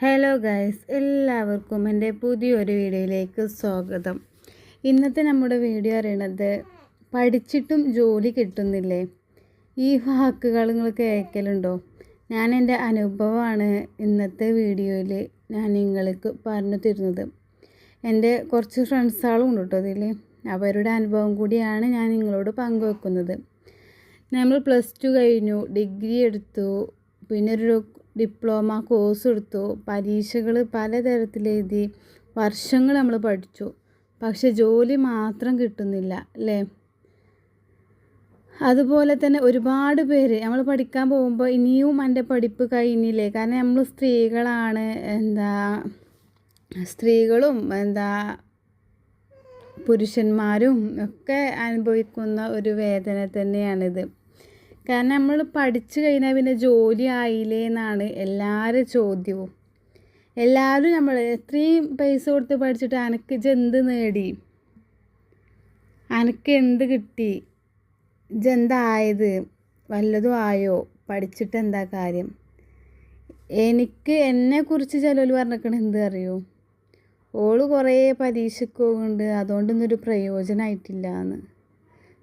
Hello guys, എല്ലാവർക്കും എൻ്റെ പുതിയൊരു വീഡിയോയിലേക്ക് സ്വാഗതം. ഇന്നത്തെ നമ്മുടെ വീഡിയോ അറിയണത് പഠിച്ചിട്ടും ജോലി കിട്ടുന്നില്ലേ, ഈ വാക്കുകൾ നിങ്ങൾ കേൾക്കലുണ്ടോ? ഞാൻ എൻ്റെ അനുഭവമാണ് ഇന്നത്തെ വീഡിയോയിൽ ഞാൻ നിങ്ങൾക്ക് പറഞ്ഞു തരുന്നത്. എൻ്റെ കുറച്ച് ഫ്രണ്ട്സുകളും ഉണ്ട് കേട്ടോ ഇതിൽ. അവരുടെ അനുഭവം കൂടിയാണ് ഞാൻ നിങ്ങളോട് പങ്കുവെക്കുന്നത്. നമ്മൾ +2 കഴിഞ്ഞു, ഡിഗ്രി എടുത്തു, പിന്നെ ഒരു ഡിപ്ലോമ കോഴ്സ് എടുത്തു, പരീക്ഷകൾ പലതരത്തിലെഴുതി, വർഷങ്ങൾ നമ്മൾ പഠിച്ചു. പക്ഷെ ജോലി മാത്രം കിട്ടുന്നില്ല അല്ലേ? അതുപോലെ തന്നെ ഒരുപാട് പേര് നമ്മൾ പഠിക്കാൻ പോകുമ്പോൾ ഇനിയും എൻ്റെ പഠിപ്പ് കഴിഞ്ഞില്ലേ, കാരണം നമ്മൾ സ്ത്രീകളാണ്, സ്ത്രീകളും പുരുഷന്മാരും ഒക്കെ അനുഭവിക്കുന്ന ഒരു വേദന തന്നെയാണിത്. കാരണം നമ്മൾ പഠിച്ചു കഴിഞ്ഞാൽ പിന്നെ ജോലി ആയില്ലേ എന്നാണ് എല്ലാവരും ചോദ്യവും. എല്ലാവരും നമ്മൾ എത്രയും പൈസ കൊടുത്ത് പഠിച്ചിട്ട് അനക്ക് എന്ത് നേടി, അനക്ക് എന്ത് കിട്ടി, ഇതെന്തായത്, വല്ലതും ആയോ, പഠിച്ചിട്ട് എന്താ കാര്യം? എന്നെക്കുറിച്ച് ചിലർ പറഞ്ഞിരിക്കണ എന്ത് അറിയോ, ഓള് കുറേ പരീക്ഷയ്ക്ക് പോകുന്നുണ്ട്, അതുകൊണ്ടൊന്നൊരു പ്രയോജനമായിട്ടില്ല എന്ന്.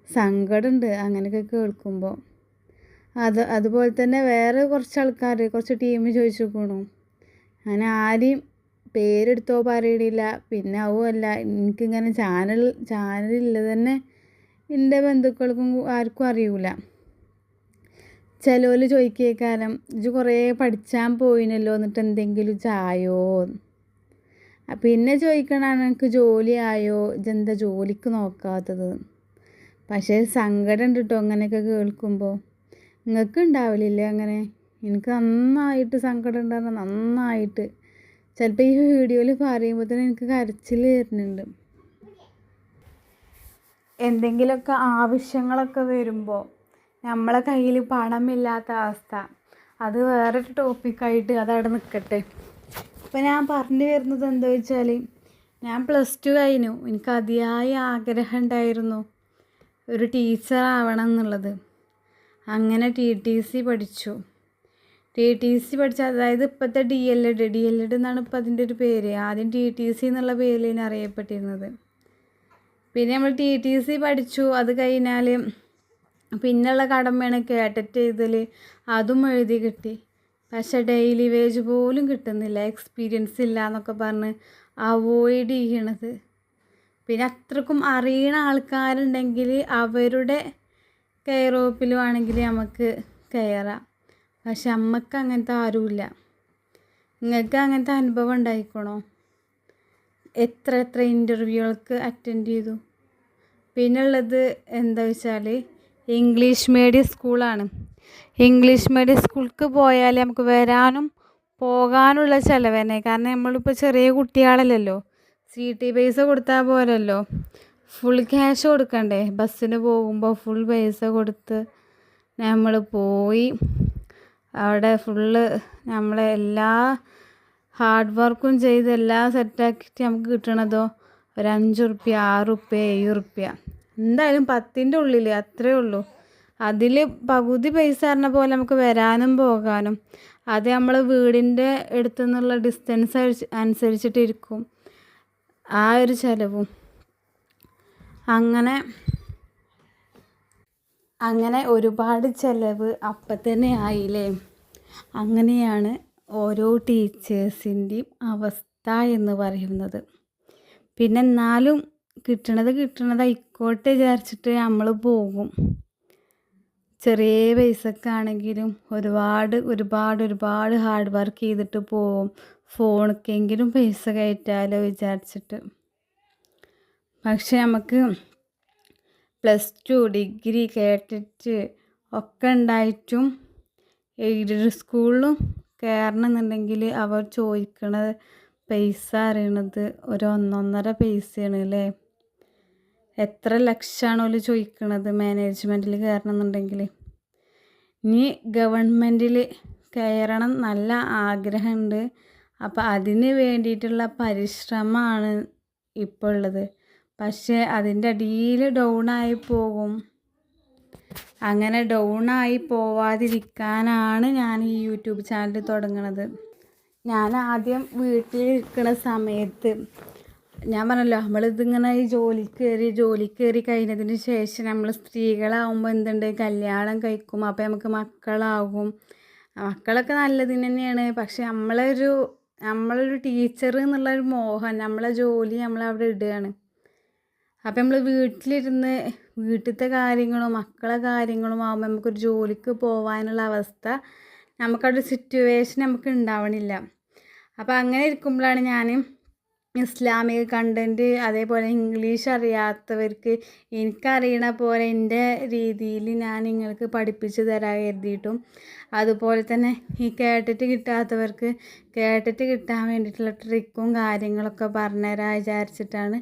സങ്കടമുണ്ട് അങ്ങനെയൊക്കെ കേൾക്കുമ്പോൾ. അതുപോലെ തന്നെ വേറെ കുറച്ച് ആൾക്കാർ, കുറച്ച് ടീം ചോദിച്ചു നോക്കണു. ഞാൻ ആരെയും പേരെടുത്തോ പറയണില്ല. പിന്നെ അതുമല്ല, എനിക്കിങ്ങനെ ചാനലില്ല തന്നെ എൻ്റെ ബന്ധുക്കൾക്കും ആർക്കും അറിയില്ല. ചിലവർ ചോദിക്കേക്കാലം ഇത് കുറേ പഠിച്ചാൻ പോയിനല്ലോ, എന്നിട്ട് എന്തെങ്കിലും ചായോ. പിന്നെ ചോദിക്കണതാണ് എനിക്ക് ജോലി ആയോ, ഇതെന്താ ജോലിക്ക് നോക്കാത്തത്. പക്ഷേ സങ്കടം ഉണ്ട് കേട്ടോ അങ്ങനെയൊക്കെ കേൾക്കുമ്പോൾ. നിങ്ങൾക്ക് ഉണ്ടാവില്ലേ അങ്ങനെ? എനിക്ക് നന്നായിട്ട് സങ്കടം ഉണ്ടാകുന്ന, നന്നായിട്ട്. ചിലപ്പോൾ ഈ വീഡിയോയിൽ പറയുമ്പോൾ തന്നെ എനിക്ക് കരച്ചിൽ വരുന്നുണ്ട്. എന്തെങ്കിലുമൊക്കെ ആവശ്യങ്ങളൊക്കെ വരുമ്പോൾ നമ്മളെ കയ്യിൽ പണമില്ലാത്ത അവസ്ഥ, അത് വേറൊരു ടോപ്പിക്കായിട്ട് അതവിടെ നിൽക്കട്ടെ. ഇപ്പം ഞാൻ പറഞ്ഞു വരുന്നത് എന്താ വെച്ചാൽ, ഞാൻ +2 കഴിഞ്ഞു. എനിക്ക് അതിയായ ആഗ്രഹം ഉണ്ടായിരുന്നു ഒരു ടീച്ചർ ആവണം എന്നുള്ളത്. അങ്ങനെ TTC പഠിച്ചു. TTC പഠിച്ച, അതായത് ഇപ്പോഴത്തെ DLED എന്നാണ് ഇപ്പം അതിൻ്റെ ഒരു പേര്. ആദ്യം TTC എന്നുള്ള പേരിലാണ് അറിയപ്പെട്ടിരുന്നത്. പിന്നെ നമ്മൾ TTC പഠിച്ചു. അത് കഴിഞ്ഞാൽ പിന്നെയുള്ള കടമയാണ് കേട്ടറ്റ് എഴുതൽ. അതും എഴുതി കിട്ടി. പക്ഷേ ഡെയിലി വേജ് പോലും കിട്ടുന്നില്ല, എക്സ്പീരിയൻസ് ഇല്ല എന്നൊക്കെ പറഞ്ഞ് അവോയ്ഡ് ചെയ്യണത്. പിന്നെ അത്രക്കും അറിയണ ആൾക്കാരുണ്ടെങ്കിൽ അവരുടെ കെയർ ഓഫിലും ആണെങ്കിൽ നമുക്ക് കയറാം. പക്ഷെ അമ്മക്ക് അങ്ങനത്തെ ആരുമില്ല. നിങ്ങൾക്ക് അങ്ങനത്തെ അനുഭവം ഉണ്ടായിക്കണോ? എത്ര ഇൻ്റർവ്യൂകൾക്ക് അറ്റൻഡ് ചെയ്തു. പിന്നെ ഉള്ളത് എന്താ വെച്ചാൽ, ഇംഗ്ലീഷ് മീഡിയം സ്കൂളാണ്. ഇംഗ്ലീഷ് മീഡിയം സ്കൂൾക്ക് പോയാൽ നമുക്ക് വരാനും പോകാനുള്ള ചിലവ് തന്നെ. കാരണം നമ്മളിപ്പോൾ ചെറിയ കുട്ടികളല്ലല്ലോ, CT പൈസ കൊടുത്താൽ പോരല്ലോ, ഫുൾ ക്യാഷ് കൊടുക്കണ്ടേ. ബസ്സിന് പോകുമ്പോൾ ഫുൾ പൈസ കൊടുത്ത് നമ്മൾ പോയി അവിടെ ഫുള്ള് നമ്മളെ എല്ലാ ഹാർഡ് വർക്കും ചെയ്ത് എല്ലാം സെറ്റാക്കിയിട്ട് നമുക്ക് കിട്ടണതോ ഒരു 5 റുപ്യ, 6 റുപ്യ, 7 റുപ്യ, എന്തായാലും 10ൻ്റെ ഉള്ളിൽ, അത്രയേ ഉള്ളൂ. അതിൽ പകുതി പൈസ പറഞ്ഞ പോലെ നമുക്ക് വരാനും പോകാനും. അത് നമ്മൾ വീടിൻ്റെ അടുത്തു നിന്നുള്ള ഡിസ്റ്റൻസ് അനുസരിച്ചിട്ടിരിക്കും ആ ഒരു ചിലവും. അങ്ങനെ ഒരുപാട് ചിലവ് അപ്പം തന്നെ ആയില്ലേ. അങ്ങനെയാണ് ഓരോ ടീച്ചേഴ്സിൻ്റെയും അവസ്ഥ എന്ന് പറയുന്നത്. പിന്നെ എന്നാലും കിട്ടണത് ആയിക്കോട്ടെ വിചാരിച്ചിട്ട് നമ്മൾ പോകും. ചെറിയ പൈസക്കാണെങ്കിലും ഒരുപാട് ഹാർഡ് വർക്ക് ചെയ്തിട്ട് പോവും, ഫോണിക്കെങ്കിലും പൈസ കയറ്റാലോ വിചാരിച്ചിട്ട്. പക്ഷെ നമുക്ക് +2 ഡിഗ്രി കേട്ടിട്ട് ഒക്കെ ഉണ്ടായിട്ടും എയ്ഡഡ് സ്കൂളിലും കയറണമെന്നുണ്ടെങ്കിൽ അവർ ചോദിക്കണത് പൈസ അറിയണത് ഒരു 1.5 പൈസയാണ് അല്ലേ. എത്ര ലക്ഷമാണ് അവർ ചോദിക്കണത് മാനേജ്മെൻറ്റിൽ കയറണമെന്നുണ്ടെങ്കിൽ. ഇനി ഗവൺമെൻറ്റിൽ കയറണം നല്ല ആഗ്രഹമുണ്ട്. അപ്പോൾ അതിന് വേണ്ടിയിട്ടുള്ള പരിശ്രമമാണ് ഇപ്പോൾ ഉള്ളത്. പക്ഷേ അതിൻ്റെ അടിയിൽ ഡൗണായി പോകും. അങ്ങനെ ഡൗണായി പോവാതിരിക്കാനാണ് ഞാൻ ഈ യൂട്യൂബ് ചാനൽ തുടങ്ങുന്നത്. ഞാൻ ആദ്യം വീട്ടിലിരിക്കുന്ന സമയത്ത് ഞാൻ പറഞ്ഞല്ലോ നമ്മളിതിങ്ങനെ ഈ ജോലിക്ക് കയറി കഴിഞ്ഞതിന് ശേഷം നമ്മൾ സ്ത്രീകളാവുമ്പോൾ എന്തുണ്ട് കല്യാണം കഴിക്കും, അപ്പോൾ നമുക്ക് മക്കളാകും. മക്കളൊക്കെ നല്ലതിന് തന്നെയാണ്. പക്ഷെ നമ്മളൊരു ടീച്ചർ എന്നുള്ളൊരു മോഹം, നമ്മളെ ജോലി നമ്മളവിടെ ഇടുകയാണ്. അപ്പം നമ്മൾ വീട്ടിലിരുന്ന് വീട്ടിലത്തെ കാര്യങ്ങളും മക്കളെ കാര്യങ്ങളും ആകുമ്പോൾ നമുക്കൊരു ജോലിക്ക് പോകാനുള്ള അവസ്ഥ, നമുക്കവിടെ സിറ്റുവേഷൻ നമുക്ക് ഉണ്ടാവണില്ല. അപ്പോൾ അങ്ങനെ ഇരിക്കുമ്പോഴാണ് ഞാൻ ഇസ്ലാമിക കണ്ടൻറ്റ്, അതേപോലെ ഇംഗ്ലീഷ് അറിയാത്തവർക്ക് എനിക്കറിയണ പോലെ എൻ്റെ രീതിയിൽ ഞാൻ നിങ്ങൾക്ക് പഠിപ്പിച്ച് തരാൻ കരുതിയിട്ടും, അതുപോലെ തന്നെ ഈ കേട്ടിട്ട് കിട്ടാത്തവർക്ക് കേട്ടിട്ട് കിട്ടാൻ വേണ്ടിയിട്ടുള്ള ട്രിക്കും കാര്യങ്ങളൊക്കെ പറഞ്ഞുതരാൻ വിചാരിച്ചിട്ടാണ്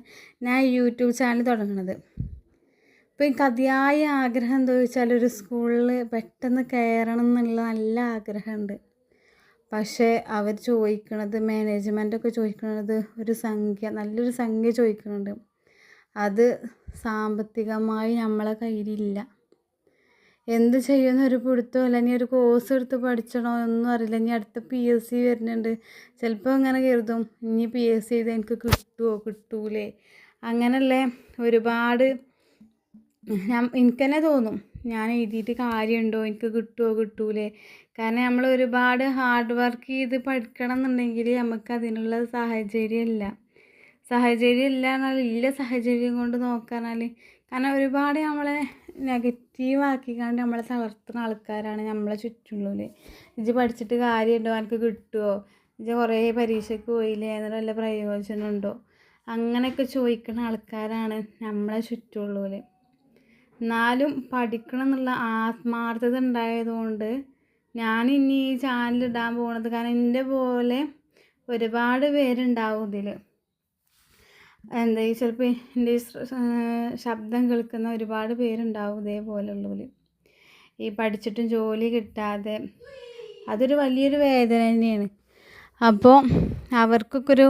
ഞാൻ യൂട്യൂബ് ചാനൽ തുടങ്ങുന്നത്. ഇപ്പോൾ എനിക്ക് അതിയായ ആഗ്രഹം എന്താ വെച്ചാൽ ഒരു സ്കൂളിൽ പെട്ടെന്ന് കയറണം എന്നുള്ള നല്ല ആഗ്രഹമുണ്ട്. പക്ഷേ അവർ ചോദിക്കണത്, മാനേജ്മെൻറ്റൊക്കെ ചോദിക്കണത് നല്ലൊരു സംഖ്യ ചോദിക്കുന്നുണ്ട്. അത് സാമ്പത്തികമായി നമ്മളെ കയ്യിലില്ല. എന്ത് ചെയ്യുമെന്നൊരു പിടുത്തമില്ല. ഇനി ഒരു കോഴ്സ് എടുത്ത് പഠിച്ചണോ ഒന്നും അറിയില്ല. ഇനി അടുത്ത PSC വരുന്നുണ്ട്. ചിലപ്പോൾ ഇങ്ങനെ കരുതും ഇനി PSC ചെയ്താൽ എനിക്ക് കിട്ടുമോ കിട്ടൂലേ, അങ്ങനെയല്ലേ ഒരുപാട് എനിക്ക് തന്നെ തോന്നും ഞാൻ എഴുതിയിട്ട് കാര്യമുണ്ടോ, എനിക്ക് കിട്ടുമോ കിട്ടൂലേ. കാരണം നമ്മൾ ഒരുപാട് ഹാർഡ് വർക്ക് ചെയ്ത് പഠിക്കണം എന്നുണ്ടെങ്കിൽ നമുക്ക് അതിനുള്ള സാഹചര്യം ഇല്ല എന്നാൽ ഇല്ല സാഹചര്യം കൊണ്ട് നോക്കാനാൽ. കാരണം ഒരുപാട് നമ്മളെ നെഗറ്റീവാക്കിക്കാണ്ട് നമ്മളെ തളർത്തുന്ന ആൾക്കാരാണ് നമ്മളെ ചുറ്റുമുള്ളവർ. ഇജ്ജ് പഠിച്ചിട്ട് കാര്യമുണ്ടോ, എനിക്ക് കിട്ടുമോ, ഇജ്ജ് കുറേ പരീക്ഷയ്ക്ക് പോയില്ലേ, എന്നിട്ട് വല്ല പ്രയോജനമുണ്ടോ, അങ്ങനെയൊക്കെ ചോദിക്കുന്ന ആൾക്കാരാണ് നമ്മളെ ചുറ്റുമുള്ളവർ. എന്നാലും പഠിക്കണം എന്നുള്ള ആത്മാർത്ഥത ഉണ്ടായതുകൊണ്ട് ഞാൻ ഇനി ഈ ചാനലിടാൻ പോകുന്നത്. കാരണം എൻ്റെ പോലെ ഒരുപാട് പേരുണ്ടാവും ഇതിൽ. എന്താ ചിലപ്പോൾ എൻ്റെ ശബ്ദം കേൾക്കുന്ന ഒരുപാട് പേരുണ്ടാവും ഇതേപോലെയുള്ളവർ. ഈ പഠിച്ചിട്ടും ജോലി കിട്ടാതെ അതൊരു വലിയൊരു വേദന തന്നെയാണ്. അപ്പോൾ അവർക്കൊക്കെ ഒരു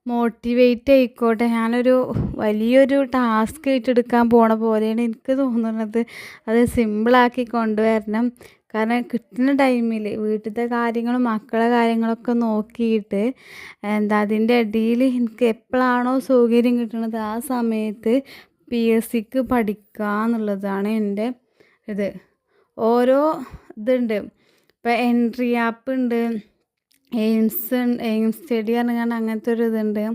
മോട്ടിവേറ്റ് ആയിക്കോട്ടെ. ഞാനൊരു വലിയൊരു ടാസ്ക് ഏറ്റെടുക്കാൻ പോണ പോലെയാണ് എനിക്ക് തോന്നുന്നത്. അത് സിമ്പിളാക്കി കൊണ്ടുവരണം. കാരണം കിട്ടുന്ന ടൈമിൽ വീട്ടിലത്തെ കാര്യങ്ങളും മക്കളെ കാര്യങ്ങളൊക്കെ നോക്കിയിട്ട് അതിൻ്റെ ഇടയിൽ എനിക്ക് എപ്പോഴാണോ സൗകര്യം കിട്ടുന്നത് ആ സമയത്ത് PSCക്ക് പഠിക്കുക എന്നുള്ളതാണ് എൻ്റെ ഇത്. ഓരോ ഇതുണ്ട്. ഇപ്പോൾ എൻട്രി ആപ്പ് ഉണ്ട്, എയിംസ് സ്റ്റഡി പറഞ്ഞാൽ അങ്ങനത്തെ ഒരു ഇതുണ്ട്.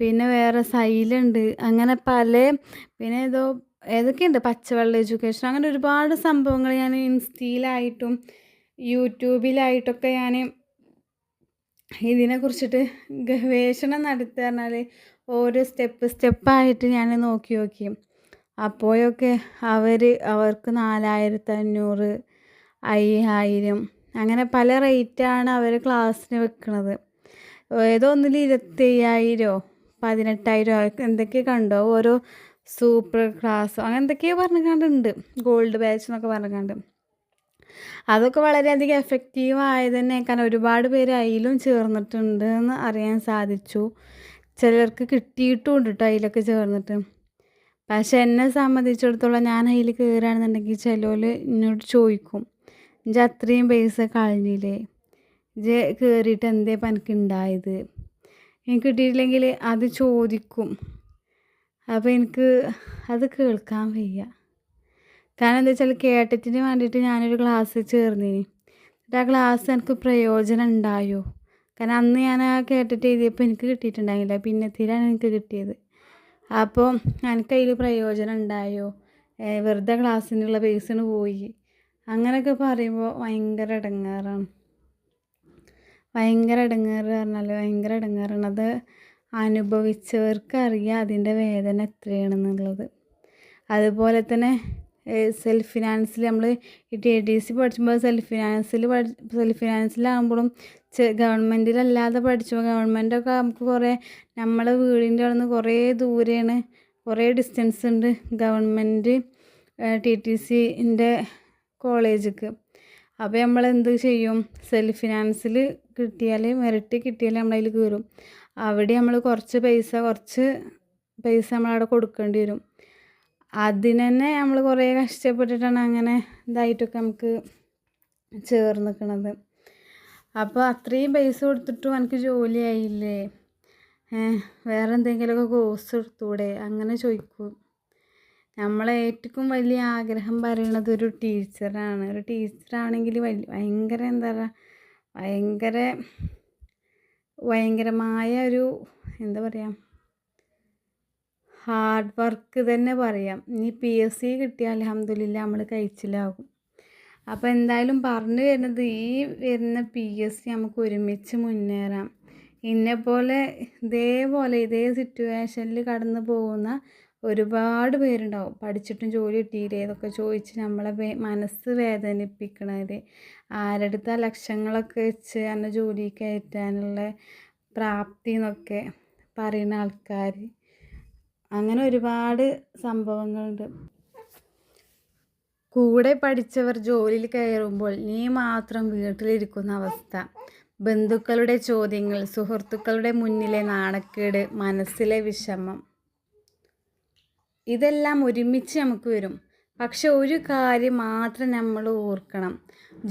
പിന്നെ വേറെ സൈലുണ്ട്, അങ്ങനെ പിന്നെ ഏതൊക്കെയുണ്ട്, പച്ചവെള്ള എഡ്യൂക്കേഷൻ, അങ്ങനെ ഒരുപാട് സംഭവങ്ങൾ ഞാൻ ഇൻസ്റ്റയിലായിട്ടും യൂട്യൂബിലായിട്ടൊക്കെ ഞാൻ ഇതിനെക്കുറിച്ചിട്ട് ഗവേഷണം നടത്തുക പറഞ്ഞാൽ ഓരോ സ്റ്റെപ്പായിട്ട് ഞാൻ നോക്കി. അപ്പോഴൊക്കെ അവർക്ക് 4500, 5000 അങ്ങനെ പല റേറ്റാണ് അവർ ക്ലാസ്സിന് വെക്കുന്നത്. ഏതോ ഒന്നിൽ 25000, 18000 എന്തൊക്കെ കണ്ടോ, ഓരോ സൂപ്പർ ക്ലാസ് അങ്ങനെ എന്തൊക്കെയോ പറഞ്ഞുകൊണ്ടുണ്ട്, ഗോൾഡ് ബാച്ച് എന്നൊക്കെ പറഞ്ഞുകൊണ്ട്. അതൊക്കെ വളരെയധികം എഫക്റ്റീവ് ആയത് തന്നെ. കാരണം ഒരുപാട് പേര് അതിലും ചേർന്നിട്ടുണ്ട് എന്ന് അറിയാൻ സാധിച്ചു. ചിലർക്ക് കിട്ടിയിട്ടുമുണ്ട് കേട്ടോ അതിലൊക്കെ ചേർന്നിട്ട്. പക്ഷെ എന്നെ സംബന്ധിച്ചിടത്തോളം ഞാൻ അതിൽ കയറുകയാണെന്നുണ്ടെങ്കിൽ ചിലർ എന്നോട് ചോദിക്കും, ഇജ്ജ് അത്രയും പൈസ കളഞ്ഞില്ലേ, ഇജ്ജ് കയറിയിട്ട് എന്തേ ഇപ്പം എനിക്ക് ഉണ്ടായത്, എനിക്ക് കിട്ടിയിട്ടില്ലെങ്കിൽ അത് ചോദിക്കും. അപ്പോൾ എനിക്ക് അത് കേൾക്കാൻ വയ്യ. കാരണം എന്താ വെച്ചാൽ കേട്ടിട്ടിന് വേണ്ടിയിട്ട് ഞാനൊരു ക്ലാസ്സിൽ ചേർന്നിനി. എന്നിട്ട് ആ ക്ലാസ് എനിക്ക് പ്രയോജനം ഉണ്ടായോ? കാരണം അന്ന് ഞാൻ ആ കേട്ടിട്ട് എഴുതിയപ്പോൾ എനിക്ക് കിട്ടിയിട്ടുണ്ടായില്ല, പിന്നത്തേലാണ് എനിക്ക് കിട്ടിയത്. അപ്പോൾ എനിക്ക് അതിൽ പ്രയോജനം ഉണ്ടായോ? വെറുതെ ക്ലാസ്സിനുള്ള പൈസ പോയി, അങ്ങനെയൊക്കെ പറയുമ്പോൾ ഭയങ്കര ഇടങ്ങേറാണ്. ഭയങ്കര ഇടങ്ങേറാണ്. അത് അനുഭവിച്ചവർക്കറിയാം അതിൻ്റെ വേദന എത്രയാണെന്നുള്ളത്. അതുപോലെ തന്നെ സെൽഫ് ഫിനാൻസിൽ നമ്മൾ ഈ TTC പഠിക്കുമ്പോൾ സെൽഫ് ഫിനാൻസിലാകുമ്പോഴും ഗവൺമെൻറ്റിലല്ലാതെ പഠിച്ചപ്പോൾ, ഗവൺമെൻറ്റൊക്കെ നമുക്ക് കുറേ നമ്മളെ വീടിൻ്റെ അവിടെ നിന്ന് കുറേ ദൂരെയാണ്, കുറേ ഡിസ്റ്റൻസ് ഉണ്ട് ഗവൺമെൻറ് TTCൻ്റെ കോളേജിക്ക്. അപ്പോൾ നമ്മൾ എന്ത് ചെയ്യും, സെൽഫ് ഫിനാൻസിൽ മെറിറ്റ് കിട്ടിയാൽ നമ്മളതിൽ കയറും. അവിടെ നമ്മൾ കുറച്ച് പൈസ നമ്മളവിടെ കൊടുക്കേണ്ടി വരും. അതിന് തന്നെ നമ്മൾ കുറേ കഷ്ടപ്പെട്ടിട്ടാണ് അങ്ങനെ ഇതായിട്ടൊക്കെ നമുക്ക് ചേർന്ന് നിൽക്കുന്നത്. അപ്പോൾ അത്രയും പൈസ കൊടുത്തിട്ടും എനിക്ക് ജോലിയായില്ലേ, വേറെ എന്തെങ്കിലുമൊക്കെ കോഴ്സ് എടുത്തൂടെ അങ്ങനെ ചോദിക്കും. നമ്മളെ ഏറ്റവും വലിയ ആഗ്രഹം പറയണത് ഒരു ടീച്ചറാണ്. ഒരു ടീച്ചറാണെങ്കിൽ ഭയങ്കര എന്താ പറയുക, ഭയങ്കരമായ ഒരു എന്താ പറയുക, ഹാർഡ് വർക്ക് തന്നെ പറയാം. ഇനി PSC കിട്ടിയാൽ അൽഹംദുലില്ലാ നമ്മൾ കഴിച്ചിലാകും. അപ്പോൾ എന്തായാലും പറഞ്ഞു വരുന്നത്, ഈ വരുന്ന PSC നമുക്ക് ഒരുമിച്ച് മുന്നേറാം. ഇതേ സിറ്റുവേഷനിൽ കടന്നു പോകുന്ന ഒരുപാട് പേരുണ്ടാവും. പഠിച്ചിട്ടും ജോലി കിട്ടിയില്ലേ ഇതൊക്കെ ചോദിച്ച് നമ്മളെ മനസ്സ് വേദനിപ്പിക്കണത്, ആരെടുത്ത ലക്ഷങ്ങളൊക്കെ വെച്ച് എന്നെ ജോലി കയറ്റാനുള്ള പ്രാപ്തി എന്നൊക്കെ പറയുന്ന ആൾക്കാർ. അങ്ങനെ ഒരുപാട് സംഭവങ്ങളുണ്ട്. കൂടെ പഠിച്ചവർ ജോലിയിൽ കയറുമ്പോൾ നീ മാത്രം വീട്ടിലിരിക്കുന്ന അവസ്ഥ, ബന്ധുക്കളുടെ ചോദ്യങ്ങൾ, സുഹൃത്തുക്കളുടെ മുന്നിലെ നാണക്കേട്, മനസ്സിലെ വിഷമം, ഇതെല്ലാം ഒരുമിച്ച് നമുക്ക് വരും. പക്ഷെ ഒരു കാര്യം മാത്രം നമ്മൾ ഓർക്കണം,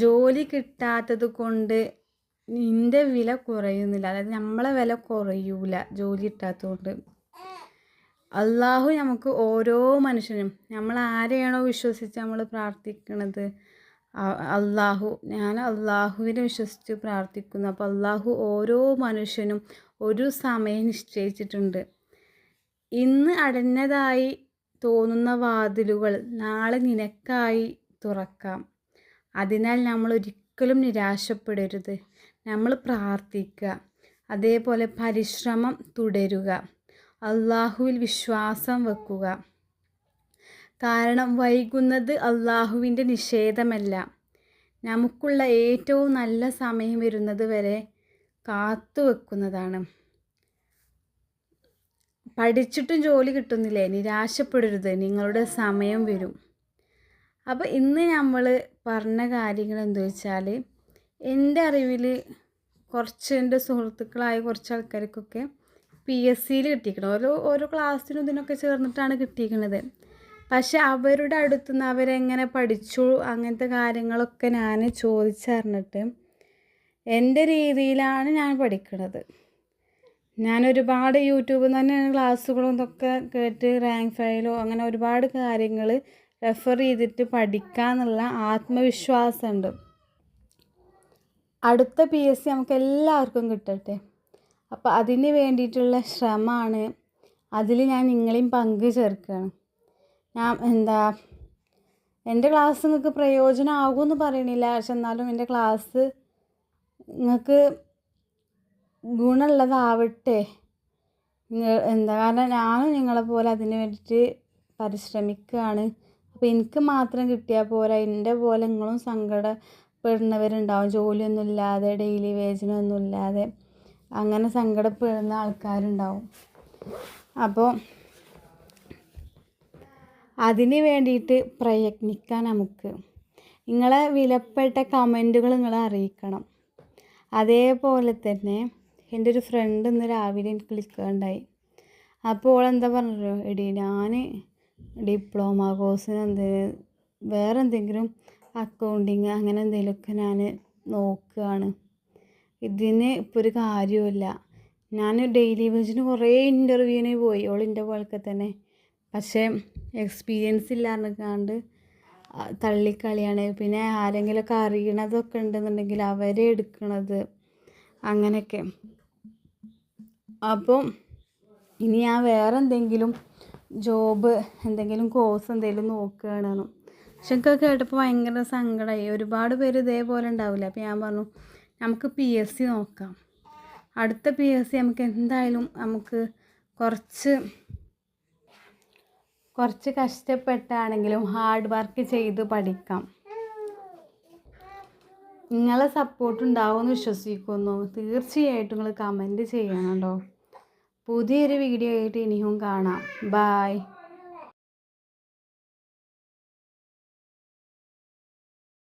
ജോലി കിട്ടാത്തത് കൊണ്ട് നിൻ്റെ വില കുറയുന്നില്ല, അതായത് നമ്മളെ വില കുറയൂല ജോലി കിട്ടാത്തതുകൊണ്ട്. അള്ളാഹു നമുക്ക് ഓരോ മനുഷ്യനും, നമ്മൾ ആരെയാണോ വിശ്വസിച്ച് നമ്മൾ പ്രാർത്ഥിക്കുന്നത്, ഞാൻ അള്ളാഹുവിനെ വിശ്വസിച്ച് പ്രാർത്ഥിക്കുന്നു. അപ്പോൾ അള്ളാഹു ഓരോ മനുഷ്യനും ഒരു സമയം നിശ്ചയിച്ചിട്ടുണ്ട്. ഇന്ന് അടഞ്ഞതായി തോന്നുന്ന വാതിലുകൾ നാളെ നിനക്കായി തുറക്കാം. അതിനാൽ നമ്മൾ ഒരിക്കലും നിരാശപ്പെടരുത്. നമ്മൾ പ്രാർത്ഥിക്കുക, അതേപോലെ പരിശ്രമം തുടരുക, അള്ളാഹുവിൽ വിശ്വാസം വെക്കുക. കാരണം വൈകുന്നത് അള്ളാഹുവിൻ്റെ നിഷേധമല്ല, നമുക്കുള്ള ഏറ്റവും നല്ല സമയം വരുന്നത് വരെ കാത്തു വെക്കുന്നതാണ്. പഠിച്ചിട്ടും ജോലി കിട്ടുന്നില്ലേ, നിരാശപ്പെടരുത്, നിങ്ങളുടെ സമയം വരും. അപ്പോൾ ഇന്ന് നമ്മൾ പറഞ്ഞ കാര്യങ്ങൾ എന്താ വെച്ചാൽ, എൻ്റെ അറിവിൽ എൻ്റെ സുഹൃത്തുക്കളായ കുറച്ച് ആൾക്കാർക്കൊക്കെ PSCയിൽ കിട്ടിയിരിക്കണം. ഓരോ ക്ലാസ്സിനും ഇതിനൊക്കെ ചേർന്നിട്ടാണ് കിട്ടിയിരിക്കുന്നത്. പക്ഷെ അവരുടെ അടുത്തുനിന്ന് അവരെങ്ങനെ പഠിച്ചു അങ്ങനത്തെ കാര്യങ്ങളൊക്കെ ഞാൻ ചോദിച്ചറിഞ്ഞിട്ട് എൻ്റെ രീതിയിലാണ് ഞാൻ പഠിക്കുന്നത്. ഞാൻ ഒരുപാട് യൂട്യൂബിൽ നിന്ന് തന്നെ ക്ലാസ്സുകളും ഇതൊക്കെ കേട്ട് റാങ്ക് ഫയലോ അങ്ങനെ ഒരുപാട് കാര്യങ്ങൾ റെഫർ ചെയ്തിട്ട് പഠിക്കാമെന്നുള്ള ആത്മവിശ്വാസമുണ്ട്. അടുത്ത PSC നമുക്ക് എല്ലാവർക്കും കിട്ടട്ടെ. അപ്പോൾ അതിന് വേണ്ടിയിട്ടുള്ള ശ്രമമാണ്. അതിൽ ഞാൻ നിങ്ങളെയും പങ്കു ചേർക്കുകയാണ്. എൻ്റെ ക്ലാസ് നിങ്ങൾക്ക് പ്രയോജനമാകുമെന്ന് പറയണില്ല, പക്ഷെ എന്നാലും എൻ്റെ ക്ലാസ് നിങ്ങൾക്ക് ഗുണമുള്ളതാവട്ടെ. കാരണം ഞാനും നിങ്ങളെപ്പോലെ അതിന് വേണ്ടിയിട്ട് പരിശ്രമിക്കുകയാണ്. അപ്പോൾ എനിക്ക് മാത്രം കിട്ടിയാൽ പോരാ, എൻ്റെ പോലെ നിങ്ങളും സങ്കടപ്പെടുന്നവരുണ്ടാവും. ജോലിയൊന്നും ഇല്ലാതെ, ഡെയിലി വേജിനൊന്നും ഇല്ലാതെ അങ്ങനെ സങ്കടപ്പെടുന്ന ആൾക്കാരുണ്ടാവും. അപ്പോൾ അതിന് വേണ്ടിയിട്ട് പ്രയത്നിക്കാൻ നമുക്ക്. നിങ്ങളെ വിലപ്പെട്ട കമൻറ്റുകൾ നിങ്ങളെ അറിയിക്കണം. അതേപോലെ തന്നെ എൻ്റെ ഒരു ഫ്രണ്ട് ഇന്ന് രാവിലെ എനിക്ക് വിളിക്കുകയുണ്ടായി. അപ്പോൾ എന്താ പറഞ്ഞല്ലോ, എടി ഞാൻ ഡിപ്ലോമ കോഴ്സിന് വേറെ എന്തെങ്കിലും അക്കൗണ്ടിങ് അങ്ങനെ എന്തെങ്കിലുമൊക്കെ ഞാൻ നോക്കുകയാണ്. ഇതിന് ഇപ്പോൾ ഒരു കാര്യമില്ല. ഞാൻ ഡെയിലി വേജിന് കുറേ ഇൻ്റർവ്യൂവിന് പോയി, ഓളിൻ്റെ പോലൊക്കെ തന്നെ. പക്ഷേ എക്സ്പീരിയൻസ് ഇല്ലാണ്ട് തള്ളിക്കളിയാണ്. പിന്നെ ആരെങ്കിലുമൊക്കെ അറിയണതൊക്കെ ഉണ്ടെന്നുണ്ടെങ്കിൽ അവരെ എടുക്കണത് അങ്ങനെയൊക്കെ. അപ്പോൾ ഇനി ഞാൻ വേറെ എന്തെങ്കിലും ജോബ് എന്തെങ്കിലും കോഴ്സ് എന്തെങ്കിലും നോക്കുകയാണ്. പക്ഷെ എനിക്ക് കേട്ടപ്പോൾ ഭയങ്കര സങ്കടമായി. ഒരുപാട് പേര് ഇതേപോലെ ഉണ്ടാവില്ല. അപ്പോൾ ഞാൻ പറഞ്ഞു നമുക്ക് PSC നോക്കാം. അടുത്ത PSC നമുക്ക് എന്തായാലും നമുക്ക് കുറച്ച് കഷ്ടപ്പെട്ടാണെങ്കിലും ഹാർഡ് വർക്ക് ചെയ്ത് പഠിക്കാം. നിങ്ങളെ സപ്പോർട്ട് ഉണ്ടാവുമെന്ന് വിശ്വസിക്കുന്നു. തീർച്ചയായിട്ടും നിങ്ങൾ കമൻറ്റ് ചെയ്യണം കേട്ടോ. പുതിയൊരു വീഡിയോ ആയിട്ട് ഇനിയും കാണാം. ബായ്.